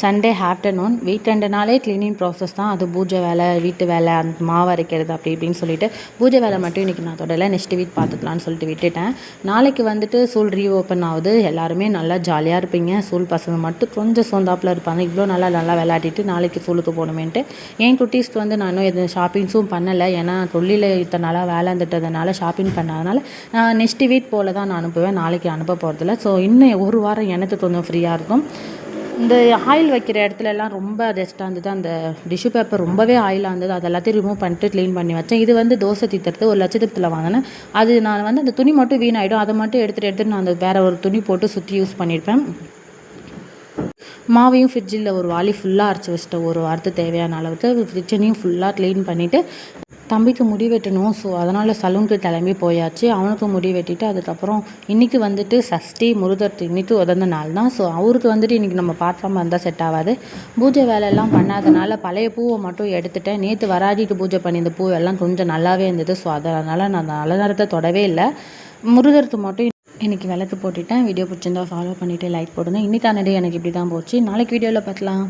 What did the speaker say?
Sunday afternoon வீக்கெண்டுனாலே cleaning process தான். அது பூஜை வேலை, வீட்டு வேலை, அந்த மாவு அரைக்கிறது அப்படி இப்படின்னு சொல்லிட்டு பூஜை வேலை மட்டும் இன்றைக்கி நான் தொடலை. நெக்ஸ்ட் வீக் பார்த்துக்கலான்னு சொல்லிட்டு விட்டுட்டேன். நாளைக்கு வந்துட்டு ஸ்கூல் ரீஓப்பன் ஆகுது. எல்லாருமே நல்லா ஜாலியாக இருப்பீங்க. ஸ்கூல் பசங்க மட்டும் கொஞ்சம் சோந்தாப்பில் இருப்பாங்க. இவ்வளோ நல்லா விளையாடிட்டு நாளைக்கு ஸ்கூலுக்கு போகணுமேன்ட்டு என் குட்டீஸ்க்கு வந்து நான் இன்னும் எதுவும் ஷாப்பிங்ஸும் பண்ணலை. ஏன்னா தொழிலில் இத்தனை நாளாக வேலை இருந்துட்டதுனால ஷாப்பிங் பண்ணாதனால நான் நெக்ஸ்ட் வீக் போல் தான் நான் அனுப்புவேன். நாளைக்கு அனுப்ப போகிறதில்ல. ஸோ இன்னும் ஒரு வாரம் எனக்கு கொஞ்சம் ஃப்ரீயாக இருக்கும். இந்த ஆயில் வைக்கிற இடத்துலலாம் ரொம்ப டஸ்ட்டாக இருந்தது. அந்த டிஷ்யூ பேப்பர் ரொம்பவே ஆயிலாக இருந்தது. அது எல்லாத்தையும் ரிமூவ் பண்ணிட்டு க்ளீன் பண்ணி வச்சேன். இது வந்து தோசை தீத்துறது 1,00,000 வாங்கினேன். அது நான் வந்து அந்த துணி மட்டும் வீணாயிடும். அதை மட்டும் எடுத்துகிட்டு நான் அந்த வேறு ஒரு துணி போட்டு சுற்றி யூஸ் பண்ணியிருப்பேன். மாவையும் ஃப்ரிட்ஜில் ஒரு வாளி ஃபுல்லாக அரைச்சி வச்சுட்டேன். ஒரு வாரத்துக்கு தேவையான அளவுக்கு கிச்சனையும் ஃபுல்லாக க்ளீன் பண்ணிவிட்டு தம்பிக்கு முடி வெட்டணும். ஸோ அதனால் சலூனுக்கு கிளம்பி போயாச்சு. அவனுக்கு முடி வெட்டிட்டு அதுக்கப்புறம் இன்றைக்கி வந்துட்டு சஷ்டி முருகர் இன்றைக்கி உதந்த நாள் தான். ஸோ அவருக்கு வந்துட்டு இன்றைக்கி நம்ம பாத்திரமா இருந்தால் செட் ஆகாது. பூஜை வேலையெல்லாம் பண்ணாதனால பழைய பூவை மட்டும் எடுத்துட்டேன். நேற்று வராடிட்டு பூஜை பண்ணி இந்த பூவெல்லாம் கொஞ்சம் நல்லாவே இருந்தது. ஸோ அதனால் நான் நல்ல நேரத்தை தொடவே இல்லை. முருகருக்கு மட்டும் இன்றைக்கி விளக்கு போட்டுட்டேன். வீடியோ பிடிச்சிருந்தா ஃபாலோ பண்ணிவிட்டு லைக் போடுங்க. இன்றைக்கான டே எனக்கு இப்படி தான் போச்சு. நாளைக்கு வீடியோவில் பார்க்கலாம்.